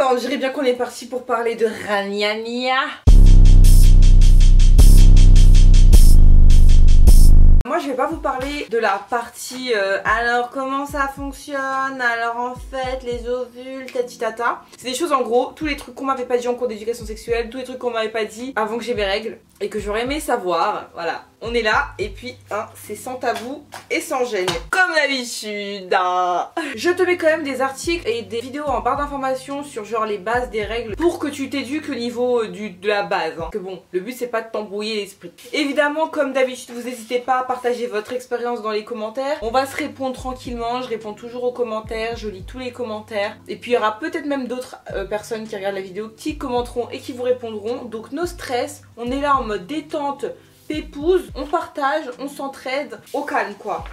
bah on dirait bien qu'on est parti pour parler de Ragnagna. Moi je vais pas vous parler de la partie alors comment ça fonctionne, alors en fait les ovules, tata. C'est des choses en gros, tous les trucs qu'on m'avait pas dit en cours d'éducation sexuelle, tous les trucs qu'on m'avait pas dit avant que j'ai mes règles et que j'aurais aimé savoir. Voilà, on est là et puis hein, c'est sans tabou et sans gêne. Comme d'habitude hein. Je te mets quand même des articles et des vidéos en barre d'informations sur genre les bases des règles pour que tu t'éduques au niveau de la base hein. Que bon, le but c'est pas de t'embrouiller l'esprit. Évidemment comme d'habitude vous n'hésitez pas à partager votre expérience dans les commentaires. On va se répondre tranquillement, je réponds toujours aux commentaires, je lis tous les commentaires. Et puis il y aura peut-être même d'autres personnes qui regardent la vidéo qui commenteront et qui vous répondront. Donc no stress, on est là en mode détente, pépouze, on partage, on s'entraide, au calme quoi.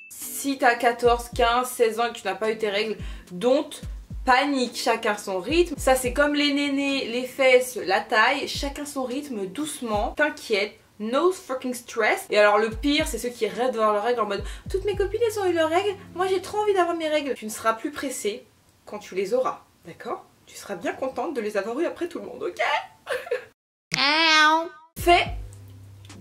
Si t'as 14, 15, 16 ans et que tu n'as pas eu tes règles, don't panique, chacun son rythme. Ça c'est comme les nénés, les fesses, la taille, chacun son rythme, doucement, t'inquiète. No fucking stress. Et alors le pire c'est ceux qui rêvent d'avoir leurs règles en mode toutes mes copines elles ont eu leurs règles, moi j'ai trop envie d'avoir mes règles. Tu ne seras plus pressé quand tu les auras, d'accord? Tu seras bien contente de les avoir eu après tout le monde, ok? Fais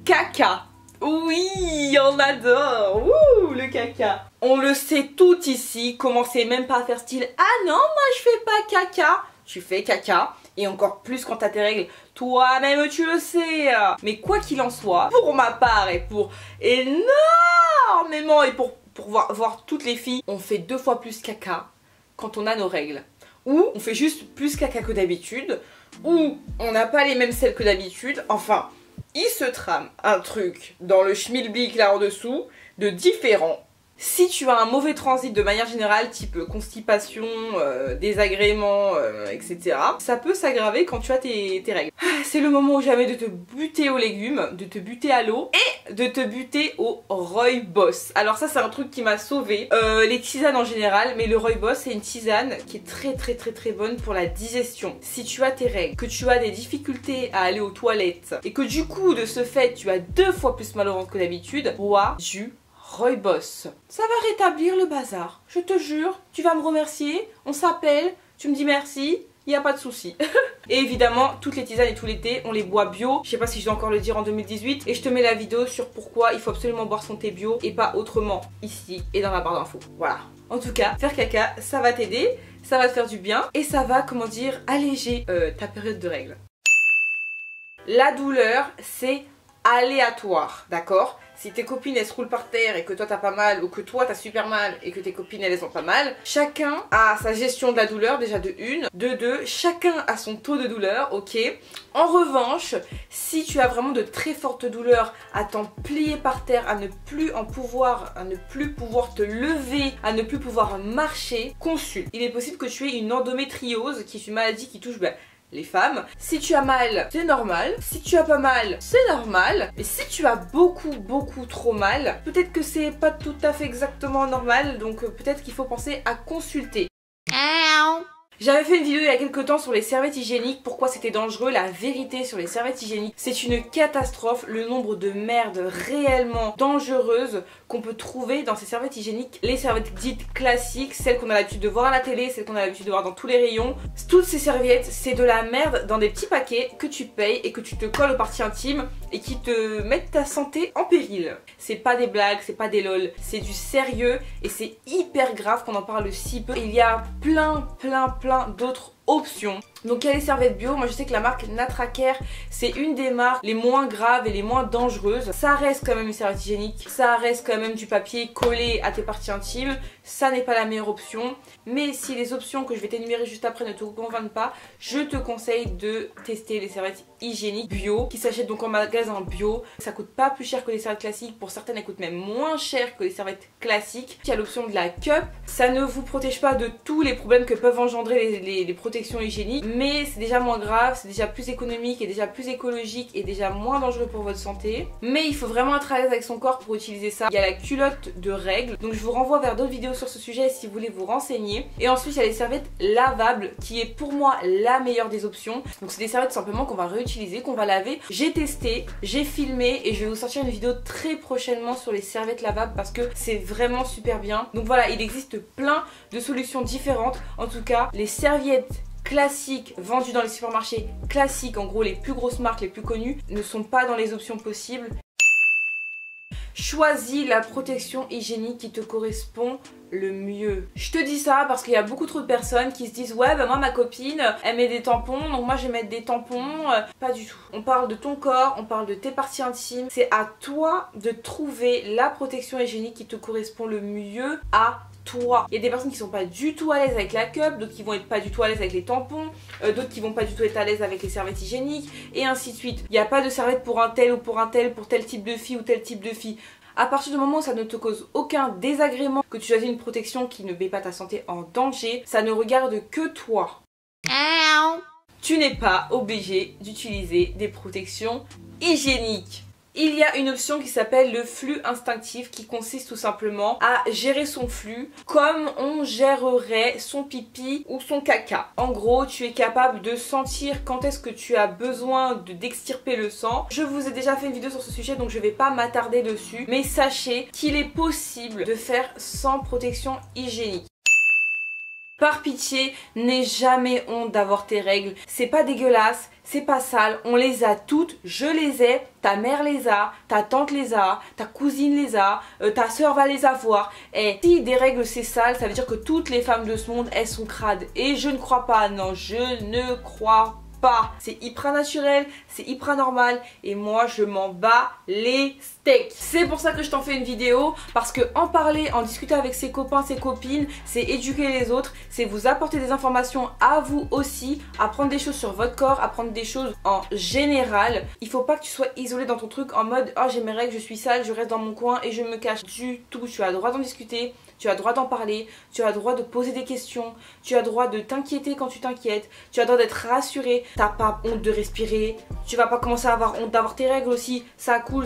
caca. Oui, on adore. Ouh, le caca. On le sait tout ici, commencez même pas à faire style ah non moi je fais pas caca. Tu fais caca. Et encore plus quand t'as tes règles, toi-même tu le sais. Mais quoi qu'il en soit, pour ma part et pour énormément et pour voir toutes les filles, on fait 2 fois plus caca quand on a nos règles. Ou on fait juste plus caca que d'habitude, ou on n'a pas les mêmes selles que d'habitude. Enfin, il se trame un truc dans le schmilblick là en dessous de différent. Si tu as un mauvais transit de manière générale, type constipation, désagrément, etc. ça peut s'aggraver quand tu as tes règles. C'est le moment ou jamais de te buter aux légumes, de te buter à l'eau et de te buter au rooibos. Alors ça c'est un truc qui m'a sauvée. Les tisanes en général, mais le rooibos c'est une tisane qui est très bonne pour la digestion. Si tu as tes règles, que tu as des difficultés à aller aux toilettes et que du coup de ce fait tu as 2 fois plus mal au ventre que d'habitude, bois du rooibos. Ça va rétablir le bazar. Je te jure, tu vas me remercier, on s'appelle, tu me dis merci, il n'y a pas de souci. Et évidemment, toutes les tisanes et tous les thés, on les boit bio. Je sais pas si je dois encore le dire en 2018. Et je te mets la vidéo sur pourquoi il faut absolument boire son thé bio et pas autrement, ici et dans la barre d'infos. Voilà. En tout cas, faire caca, ça va t'aider, ça va te faire du bien et ça va, comment dire, alléger ta période de règles. La douleur, c'est aléatoire, d'accord? Si tes copines elles se roulent par terre et que toi t'as pas mal, ou que toi t'as super mal et que tes copines elles ont pas mal, chacun a sa gestion de la douleur déjà de 1, de 2, chacun a son taux de douleur, ok? En revanche, si tu as vraiment de très fortes douleurs à t'en plier par terre, à ne plus pouvoir te lever, à ne plus pouvoir marcher, consulte. Il est possible que tu aies une endométriose qui est une maladie qui touche les femmes. Si tu as mal, c'est normal. Si tu as pas mal, c'est normal. Mais si tu as beaucoup trop mal, peut-être que c'est pas tout à fait exactement normal. Donc peut-être qu'il faut penser à consulter. J'avais fait une vidéo il y a quelques temps sur les serviettes hygiéniques, pourquoi c'était dangereux. La vérité sur les serviettes hygiéniques, c'est une catastrophe le nombre de merdes réellement dangereuses qu'on peut trouver dans ces serviettes hygiéniques. Les serviettes dites classiques, celles qu'on a l'habitude de voir à la télé, celles qu'on a l'habitude de voir dans tous les rayons. Toutes ces serviettes, c'est de la merde dans des petits paquets que tu payes et que tu te colles aux parties intimes et qui te mettent ta santé en péril. C'est pas des blagues, c'est pas des lol, c'est du sérieux et c'est hyper grave qu'on en parle si peu. Il y a plein d'autres options. Donc il y a les serviettes bio, moi je sais que la marque Natracare c'est une des marques les moins graves et les moins dangereuses. Ça reste quand même une serviette hygiénique, ça reste quand même du papier collé à tes parties intimes, ça n'est pas la meilleure option. Mais si les options que je vais t'énumérer juste après ne te convainquent pas, je te conseille de tester les serviettes hygiéniques bio qui s'achètent donc en magasin bio. Ça coûte pas plus cher que les serviettes classiques, pour certaines elles coûtent même moins cher que les serviettes classiques. Il y a l'option de la cup, ça ne vous protège pas de tous les problèmes que peuvent engendrer les protège protection hygiénique, mais c'est déjà moins grave, c'est déjà plus économique et déjà plus écologique et déjà moins dangereux pour votre santé. Mais il faut vraiment être à l'aise avec son corps pour utiliser ça. Il y a la culotte de règles, donc je vous renvoie vers d'autres vidéos sur ce sujet si vous voulez vous renseigner. Et ensuite il y a les serviettes lavables qui est pour moi la meilleure des options. Donc c'est des serviettes simplement qu'on va réutiliser, qu'on va laver. J'ai testé, j'ai filmé et je vais vous sortir une vidéo très prochainement sur les serviettes lavables parce que c'est vraiment super bien. Donc voilà, il existe plein de solutions différentes. En tout cas, les serviettes classiques vendues dans les supermarchés classiques, en gros les plus grosses marques, les plus connues, ne sont pas dans les options possibles. Choisis la protection hygiénique qui te correspond le mieux. Je te dis ça parce qu'il y a beaucoup trop de personnes qui se disent ouais bah moi ma copine elle met des tampons donc moi je vais mettre des tampons. Pas du tout. On parle de ton corps, on parle de tes parties intimes. C'est à toi de trouver la protection hygiénique qui te correspond le mieux à toi. Il y a des personnes qui sont pas du tout à l'aise avec la cup, d'autres qui vont être pas du tout à l'aise avec les tampons, d'autres qui vont pas du tout être à l'aise avec les serviettes hygiéniques et ainsi de suite. Il n'y a pas de serviette pour un tel ou pour un tel, pour tel type de fille ou tel type de fille. À partir du moment où ça ne te cause aucun désagrément, que tu choisis une protection qui ne met pas ta santé en danger, ça ne regarde que toi. Tu n'es pas obligé d'utiliser des protections hygiéniques. Il y a une option qui s'appelle le flux instinctif qui consiste tout simplement à gérer son flux comme on gérerait son pipi ou son caca. En gros, tu es capable de sentir quand est-ce que tu as besoin d'extirper le sang. Je vous ai déjà fait une vidéo sur ce sujet donc je ne vais pas m'attarder dessus. Mais sachez qu'il est possible de faire sans protection hygiénique. Par pitié, n'aie jamais honte d'avoir tes règles. C'est pas dégueulasse, c'est pas sale, on les a toutes, je les ai, ta mère les a, ta tante les a, ta cousine les a, ta soeur va les avoir. Et si des règles c'est sale, ça veut dire que toutes les femmes de ce monde, elles sont crades. Et je ne crois pas, non, je ne crois pas. C'est hyper naturel, c'est hyper normal et moi je m'en bats les steaks. C'est pour ça que je t'en fais une vidéo parce que en parler, en discuter avec ses copains, ses copines, c'est éduquer les autres, c'est vous apporter des informations à vous aussi, apprendre des choses sur votre corps, apprendre des choses en général. Il faut pas que tu sois isolé dans ton truc en mode oh j'ai mes règles, je suis sale, je reste dans mon coin et je me cache du tout. Tu as le droit d'en discuter, tu as le droit d'en parler, tu as le droit de poser des questions, tu as le droit de t'inquiéter quand tu t'inquiètes, tu as le droit d'être rassuré, t'as pas honte de respirer, tu vas pas commencer à avoir honte d'avoir tes règles aussi, ça coule,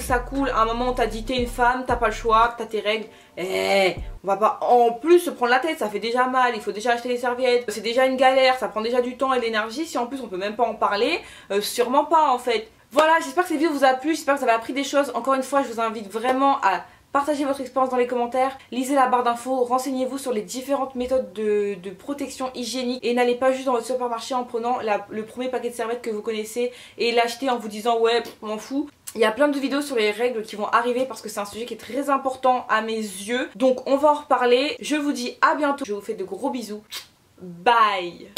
à un moment on t'a dit t'es une femme, t'as pas le choix, t'as tes règles, on va pas en plus se prendre la tête, ça fait déjà mal, il faut déjà acheter les serviettes, c'est déjà une galère, ça prend déjà du temps et de l'énergie, si en plus on peut même pas en parler, sûrement pas en fait. Voilà, j'espère que cette vidéo vous a plu, j'espère que vous avez appris des choses, encore une fois je vous invite vraiment à partagez votre expérience dans les commentaires, lisez la barre d'infos, renseignez-vous sur les différentes méthodes de protection hygiénique et n'allez pas juste dans votre supermarché en prenant le premier paquet de serviettes que vous connaissez et l'acheter en vous disant ouais on m'en fout. Il y a plein de vidéos sur les règles qui vont arriver parce que c'est un sujet qui est très important à mes yeux. Donc on va en reparler. Je vous dis à bientôt. Je vous fais de gros bisous. Bye.